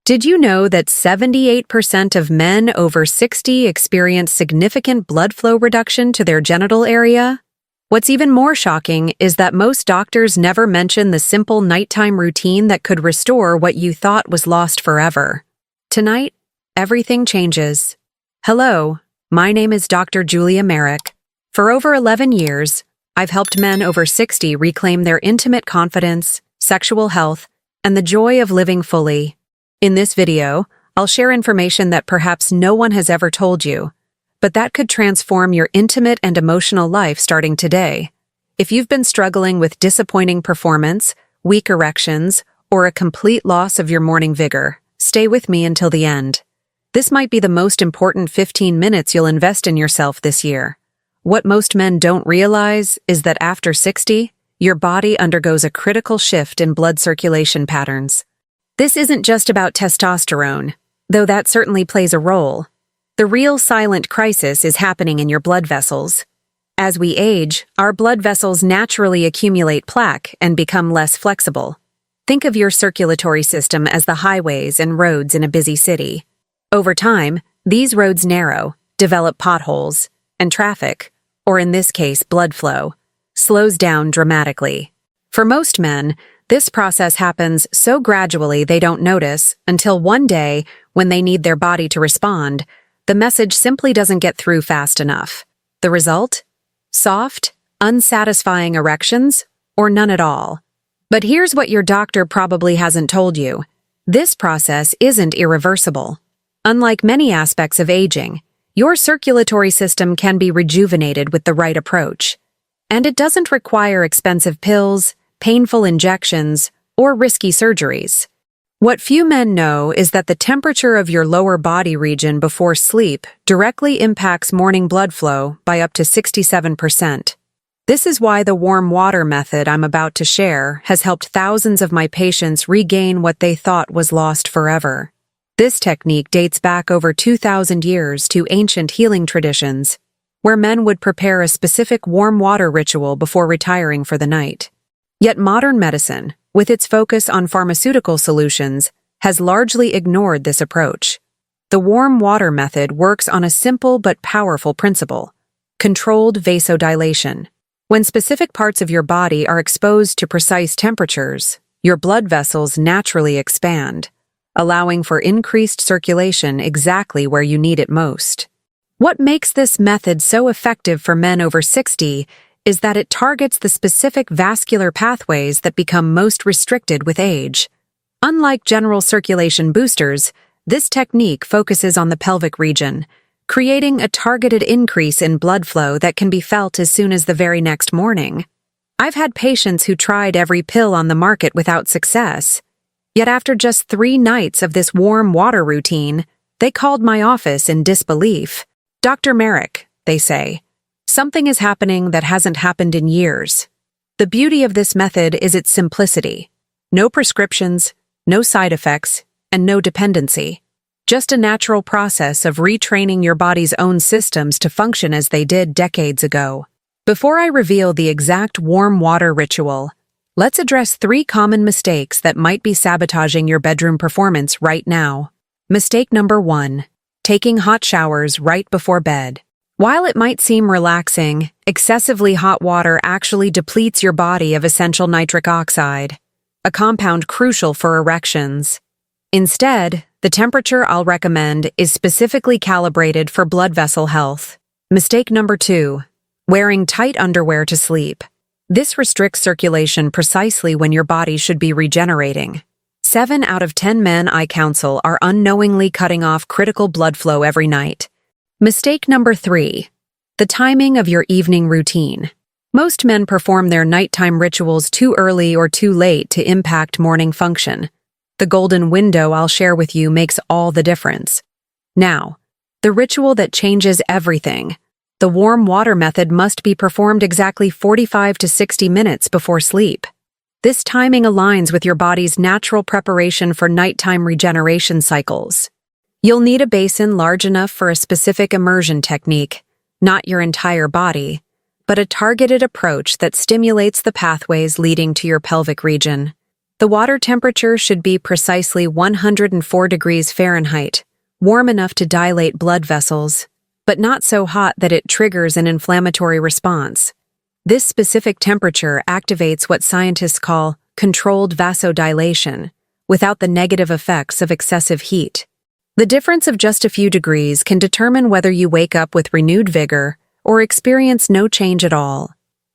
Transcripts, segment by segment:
Did you know that 78% of men over 60 experience significant blood flow reduction to their genital area? What's even more shocking is that most doctors never mention the simple nighttime routine that could restore what you thought was lost forever. Tonight, everything changes. Hello, my name is Dr. Julia Merrick. For over 11 years, I've helped men over 60 reclaim their intimate confidence, sexual health, and the joy of living fully. In this video, I'll share information that perhaps no one has ever told you, but that could transform your intimate and emotional life starting today. If you've been struggling with disappointing performance, weak erections, or a complete loss of your morning vigor, stay with me until the end. This might be the most important 15 minutes you'll invest in yourself this year. What most men don't realize is that after 60, your body undergoes a critical shift in blood circulation patterns. This isn't just about testosterone, though that certainly plays a role. The real silent crisis is happening in your blood vessels. As we age, our blood vessels naturally accumulate plaque and become less flexible. Think of your circulatory system as the highways and roads in a busy city. Over time, these roads narrow, develop potholes, and traffic, or in this case blood flow, slows down dramatically. For most men, this process happens so gradually they don't notice until one day, when they need their body to respond, the message simply doesn't get through fast enough. The result? Soft, unsatisfying erections, or none at all. But here's what your doctor probably hasn't told you. This process isn't irreversible. Unlike many aspects of aging, your circulatory system can be rejuvenated with the right approach. And it doesn't require expensive pills, painful injections, or risky surgeries. What few men know is that the temperature of your lower body region before sleep directly impacts morning blood flow by up to 67%. This is why the warm water method I'm about to share has helped thousands of my patients regain what they thought was lost forever. This technique dates back over 2,000 years to ancient healing traditions, where men would prepare a specific warm water ritual before retiring for the night. Yet modern medicine, with its focus on pharmaceutical solutions, has largely ignored this approach. The warm water method works on a simple but powerful principle: controlled vasodilation. When specific parts of your body are exposed to precise temperatures, your blood vessels naturally expand, allowing for increased circulation exactly where you need it most. What makes this method so effective for men over 60 is that it targets the specific vascular pathways that become most restricted with age. Unlike general circulation boosters, this technique focuses on the pelvic region, creating a targeted increase in blood flow that can be felt as soon as the very next morning. I've had patients who tried every pill on the market without success. Yet after just 3 nights of this warm water routine, they called my office in disbelief. "Dr. Merrick," they say, "something is happening that hasn't happened in years." The beauty of this method is its simplicity. No prescriptions, no side effects, and no dependency. Just a natural process of retraining your body's own systems to function as they did decades ago. Before I reveal the exact warm water ritual, let's address 3 common mistakes that might be sabotaging your bedroom performance right now. Mistake number 1: taking hot showers right before bed. While it might seem relaxing, excessively hot water actually depletes your body of essential nitric oxide, a compound crucial for erections. Instead, the temperature I'll recommend is specifically calibrated for blood vessel health. Mistake number 2: wearing tight underwear to sleep. This restricts circulation precisely when your body should be regenerating. 7 out of 10 men I counsel are unknowingly cutting off critical blood flow every night. Mistake number 3: the timing of your evening routine. Most men perform their nighttime rituals too early or too late to impact morning function. The golden window I'll share with you makes all the difference. Now, the ritual that changes everything. The warm water method must be performed exactly 45 to 60 minutes before sleep. This timing aligns with your body's natural preparation for nighttime regeneration cycles. You'll need a basin large enough for a specific immersion technique, not your entire body, but a targeted approach that stimulates the pathways leading to your pelvic region. The water temperature should be precisely 104 degrees Fahrenheit, warm enough to dilate blood vessels, but not so hot that it triggers an inflammatory response. This specific temperature activates what scientists call controlled vasodilation, without the negative effects of excessive heat. The difference of just a few degrees can determine whether you wake up with renewed vigor or experience no change at all.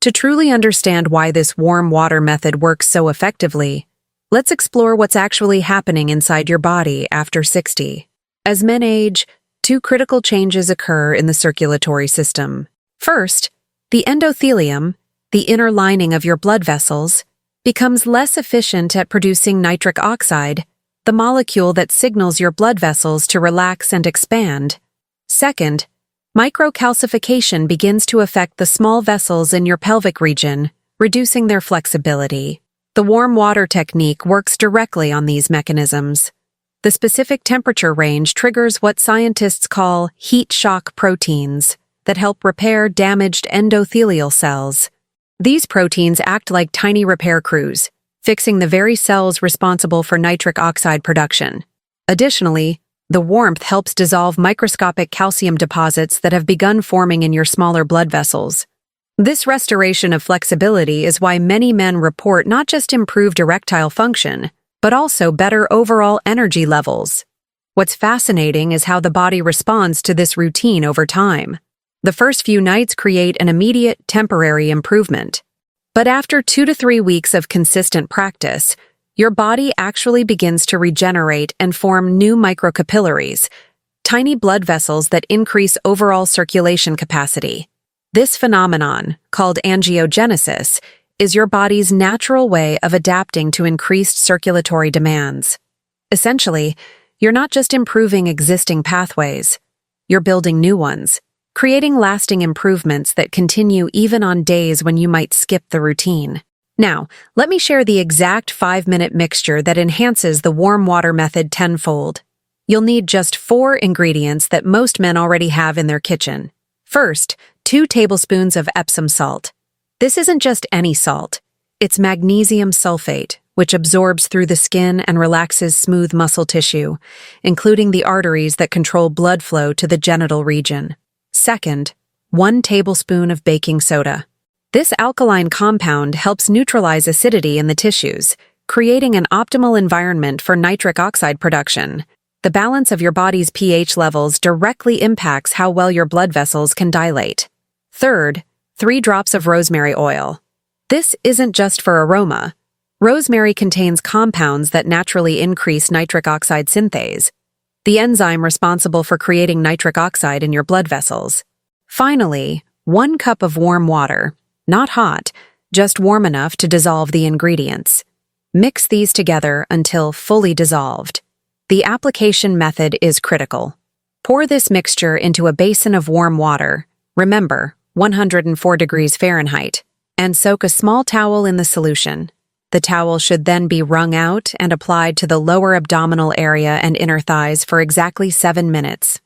To truly understand why this warm water method works so effectively, let's explore what's actually happening inside your body after 60. As men age, two critical changes occur in the circulatory system. First, the endothelium, the inner lining of your blood vessels, becomes less efficient at producing nitric oxide, the molecule that signals your blood vessels to relax and expand. Second, microcalcification begins to affect the small vessels in your pelvic region, reducing their flexibility. The warm water technique works directly on these mechanisms. The specific temperature range triggers what scientists call heat shock proteins that help repair damaged endothelial cells. These proteins act like tiny repair crews, fixing the very cells responsible for nitric oxide production. Additionally, the warmth helps dissolve microscopic calcium deposits that have begun forming in your smaller blood vessels. This restoration of flexibility is why many men report not just improved erectile function, but also better overall energy levels. What's fascinating is how the body responds to this routine over time. The first few nights create an immediate, temporary improvement. But after 2 to 3 weeks of consistent practice, your body actually begins to regenerate and form new microcapillaries, tiny blood vessels that increase overall circulation capacity. This phenomenon, called angiogenesis, is your body's natural way of adapting to increased circulatory demands. Essentially, you're not just improving existing pathways, you're building new ones, creating lasting improvements that continue even on days when you might skip the routine. Now, let me share the exact 5-minute mixture that enhances the warm water method tenfold. You'll need just 4 ingredients that most men already have in their kitchen. First, 2 tablespoons of Epsom salt. This isn't just any salt. It's magnesium sulfate, which absorbs through the skin and relaxes smooth muscle tissue, including the arteries that control blood flow to the genital region. Second, 1 tablespoon of baking soda. This alkaline compound helps neutralize acidity in the tissues, creating an optimal environment for nitric oxide production. The balance of your body's pH levels directly impacts how well your blood vessels can dilate. Third, 3 drops of rosemary oil. This isn't just for aroma. Rosemary contains compounds that naturally increase nitric oxide synthase, the enzyme responsible for creating nitric oxide in your blood vessels. Finally, 1 cup of warm water. Not hot, just warm enough to dissolve the ingredients. Mix these together until fully dissolved. The application method is critical. Pour this mixture into a basin of warm water, remember, 104 degrees Fahrenheit, and soak a small towel in the solution. The towel should then be wrung out and applied to the lower abdominal area and inner thighs for exactly 7 minutes.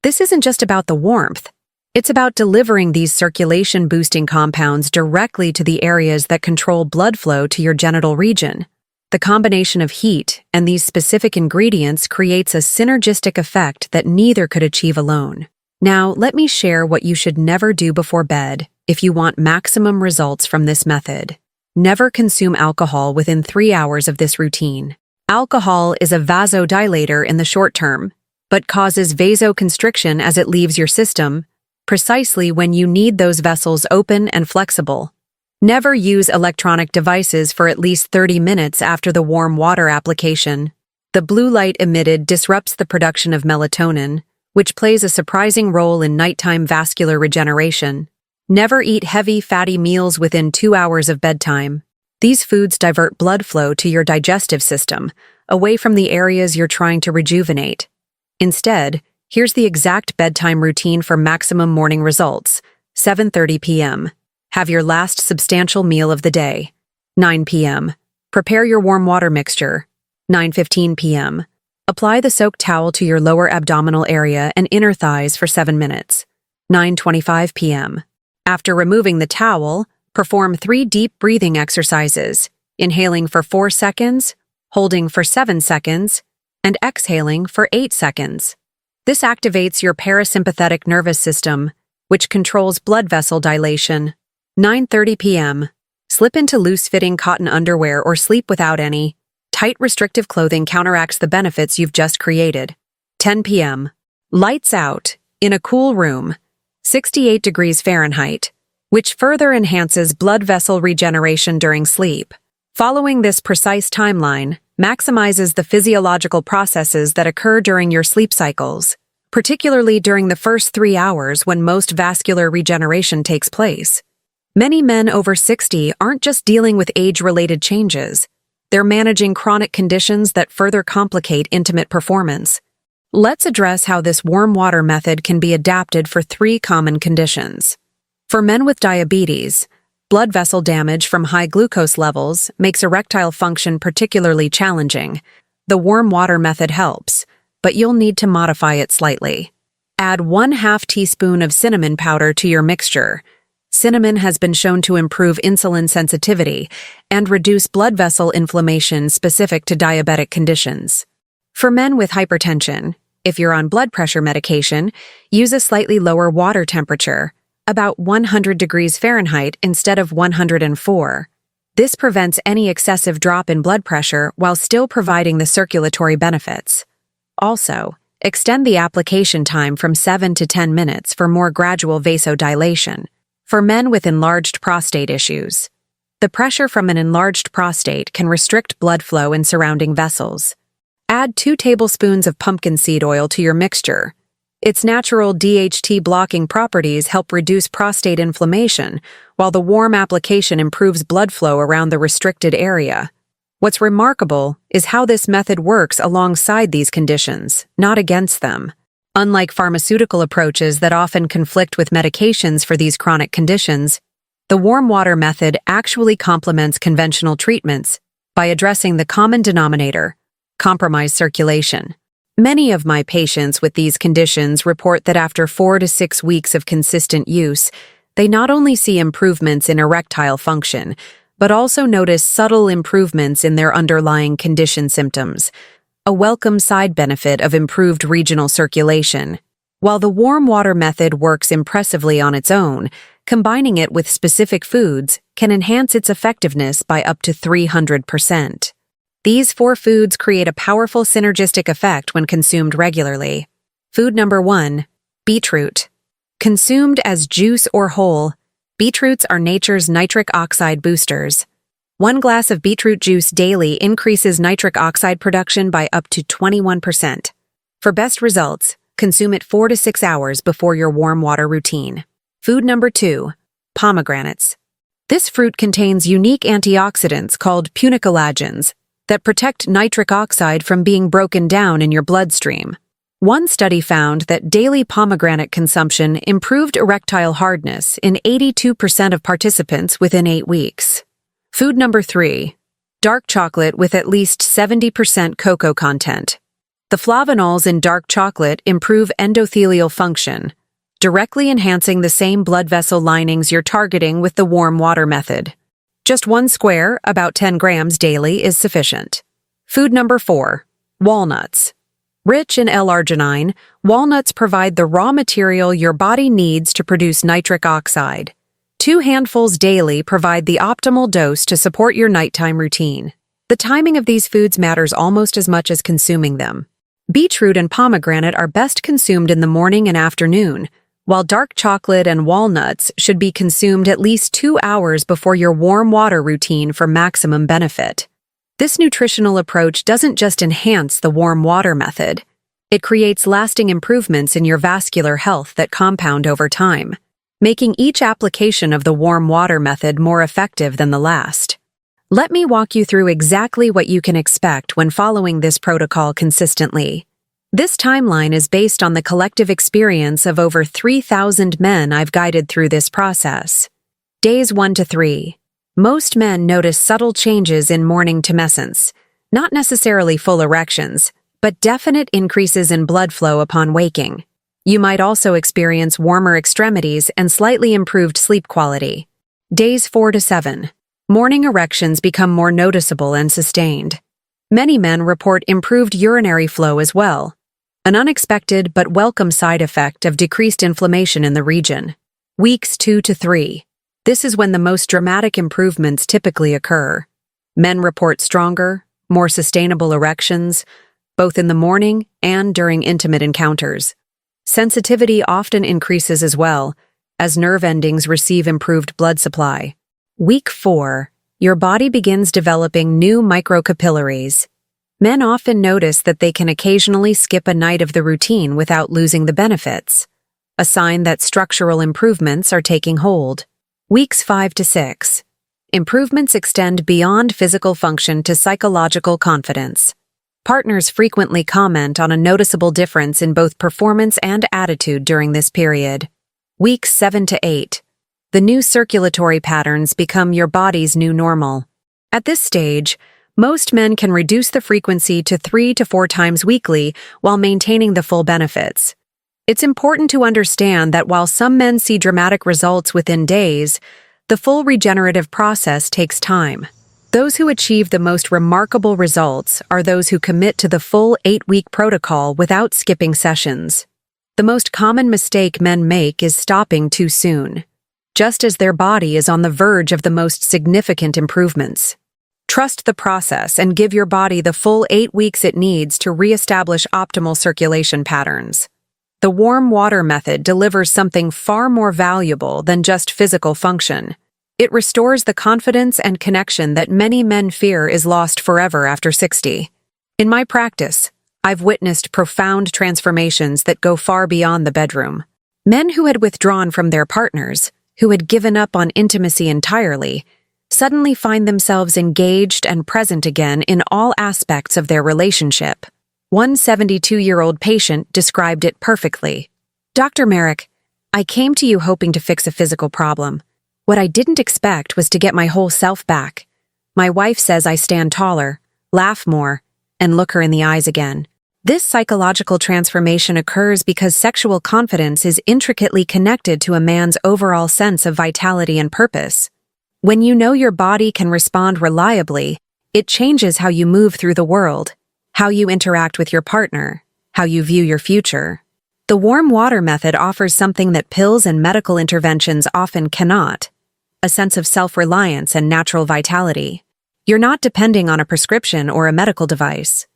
This isn't just about the warmth. It's about delivering these circulation-boosting compounds directly to the areas that control blood flow to your genital region. The combination of heat and these specific ingredients creates a synergistic effect that neither could achieve alone. Now, let me share what you should never do before bed if you want maximum results from this method. Never consume alcohol within 3 hours of this routine. Alcohol is a vasodilator in the short term, but causes vasoconstriction as it leaves your system, precisely when you need those vessels open and flexible. Never use electronic devices for at least 30 minutes after the warm water application. The blue light emitted disrupts the production of melatonin, which plays a surprising role in nighttime vascular regeneration. Never eat heavy, fatty meals within 2 hours of bedtime. These foods divert blood flow to your digestive system, away from the areas you're trying to rejuvenate. Instead, here's the exact bedtime routine for maximum morning results. 7:30 p.m. Have your last substantial meal of the day. 9 p.m. Prepare your warm water mixture. 9:15 p.m. Apply the soaked towel to your lower abdominal area and inner thighs for 7 minutes. 9:25 p.m. After removing the towel, perform 3 deep breathing exercises, inhaling for 4 seconds, holding for 7 seconds, and exhaling for 8 seconds. This activates your parasympathetic nervous system, which controls blood vessel dilation. 9:30 p.m. Slip into loose-fitting cotton underwear or sleep without any. Tight restrictive clothing counteracts the benefits you've just created. 10 p.m. Lights out, in a cool room, 68 degrees Fahrenheit, which further enhances blood vessel regeneration during sleep. Following this precise timeline maximizes the physiological processes that occur during your sleep cycles, particularly during the first 3 hours when most vascular regeneration takes place. Many men over 60 aren't just dealing with age-related changes. They're managing chronic conditions that further complicate intimate performance. Let's address how this warm water method can be adapted for 3 common conditions. For men with diabetes, blood vessel damage from high glucose levels makes erectile function particularly challenging. The warm water method helps, but you'll need to modify it slightly. Add 1/2 teaspoon of cinnamon powder to your mixture. Cinnamon has been shown to improve insulin sensitivity and reduce blood vessel inflammation specific to diabetic conditions. For men with hypertension, if you're on blood pressure medication, use a slightly lower water temperature, about 100 degrees Fahrenheit instead of 104. This prevents any excessive drop in blood pressure while still providing the circulatory benefits. Also, extend the application time from 7 to 10 minutes for more gradual vasodilation. For men with enlarged prostate issues, the pressure from an enlarged prostate can restrict blood flow in surrounding vessels. Add 2 tablespoons of pumpkin seed oil to your mixture. Its natural DHT-blocking properties help reduce prostate inflammation, while the warm application improves blood flow around the restricted area. What's remarkable is how this method works alongside these conditions, not against them. Unlike pharmaceutical approaches that often conflict with medications for these chronic conditions, the warm water method actually complements conventional treatments by addressing the common denominator, compromised circulation. Many of my patients with these conditions report that after 4 to 6 weeks of consistent use, they not only see improvements in erectile function, but also notice subtle improvements in their underlying condition symptoms, a welcome side benefit of improved regional circulation. While the warm water method works impressively on its own, combining it with specific foods can enhance its effectiveness by up to 300%. These 4 foods create a powerful synergistic effect when consumed regularly. Food number 1, beetroot. Consumed as juice or whole, beetroots are nature's nitric oxide boosters. 1 glass of beetroot juice daily increases nitric oxide production by up to 21%. For best results, consume it 4 to 6 hours before your warm water routine. Food number 2, pomegranates. This fruit contains unique antioxidants called punicolagens that protect nitric oxide from being broken down in your bloodstream. One study found that daily pomegranate consumption improved erectile hardness in 82% of participants within 8 weeks. Food number 3, dark chocolate with at least 70% cocoa content. The flavonols in dark chocolate improve endothelial function, directly enhancing the same blood vessel linings you're targeting with the warm water method. Just 1 square, about 10 grams daily, is sufficient. Food number 4, walnuts. Rich in L-arginine, walnuts provide the raw material your body needs to produce nitric oxide. 2 handfuls daily provide the optimal dose to support your nighttime routine. The timing of these foods matters almost as much as consuming them. Beetroot and pomegranate are best consumed in the morning and afternoon, while dark chocolate and walnuts should be consumed at least 2 hours before your warm water routine for maximum benefit. This nutritional approach doesn't just enhance the warm water method, it creates lasting improvements in your vascular health that compound over time, making each application of the warm water method more effective than the last. Let me walk you through exactly what you can expect when following this protocol consistently. This timeline is based on the collective experience of over 3,000 men I've guided through this process. Days 1 to 3. Most men notice subtle changes in morning tumescence, not necessarily full erections, but definite increases in blood flow upon waking. You might also experience warmer extremities and slightly improved sleep quality. Days 4 to 7. Morning erections become more noticeable and sustained. Many men report improved urinary flow as well, an unexpected but welcome side effect of decreased inflammation in the region. Weeks 2 to 3. This is when the most dramatic improvements typically occur. Men report stronger, more sustainable erections, both in the morning and during intimate encounters. Sensitivity often increases as well, as nerve endings receive improved blood supply. Week 4. Your body begins developing new microcapillaries. Men often notice that they can occasionally skip a night of the routine without losing the benefits, a sign that structural improvements are taking hold. Weeks 5 to 6. Improvements extend beyond physical function to psychological confidence. Partners frequently comment on a noticeable difference in both performance and attitude during this period. Weeks 7 to 8. The new circulatory patterns become your body's new normal. At this stage, most men can reduce the frequency to 3 to 4 times weekly while maintaining the full benefits. It's important to understand that while some men see dramatic results within days, the full regenerative process takes time. Those who achieve the most remarkable results are those who commit to the full 8-week protocol without skipping sessions. The most common mistake men make is stopping too soon, just as their body is on the verge of the most significant improvements. Trust the process and give your body the full 8 weeks it needs to reestablish optimal circulation patterns. The warm water method delivers something far more valuable than just physical function. It restores the confidence and connection that many men fear is lost forever after 60. In my practice, I've witnessed profound transformations that go far beyond the bedroom. Men who had withdrawn from their partners, who had given up on intimacy entirely, suddenly find themselves engaged and present again in all aspects of their relationship. One 72-year-old patient described it perfectly. "Dr. Merrick, I came to you hoping to fix a physical problem. What I didn't expect was to get my whole self back. My wife says I stand taller, laugh more, and look her in the eyes again." This psychological transformation occurs because sexual confidence is intricately connected to a man's overall sense of vitality and purpose. When you know your body can respond reliably, it changes how you move through the world, how you interact with your partner, how you view your future. The warm water method offers something that pills and medical interventions often cannot: a sense of self-reliance and natural vitality. You're not depending on a prescription or a medical device.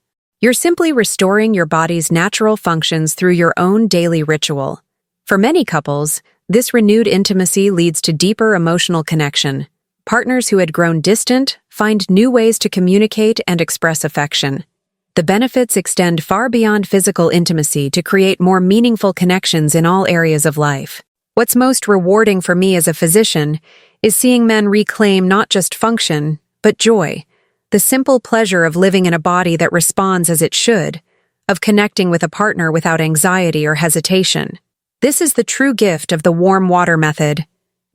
You're simply restoring your body's natural functions through your own daily ritual. For many couples, this renewed intimacy leads to deeper emotional connection. Partners who had grown distant find new ways to communicate and express affection. The benefits extend far beyond physical intimacy to create more meaningful connections in all areas of life. What's most rewarding for me as a physician is seeing men reclaim not just function, but joy, the simple pleasure of living in a body that responds as it should, of connecting with a partner without anxiety or hesitation. This is the true gift of the warm water method.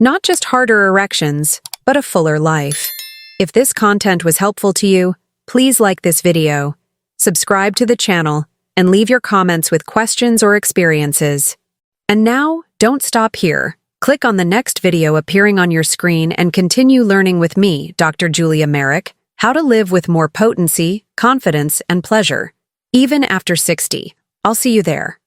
Not just harder erections, but a fuller life. If this content was helpful to you, please like this video, subscribe to the channel, and leave your comments with questions or experiences. And now, don't stop here. Click on the next video appearing on your screen and continue learning with me, Dr. Julia Merrick, how to live with more potency, confidence, and pleasure, even after 60. I'll see you there.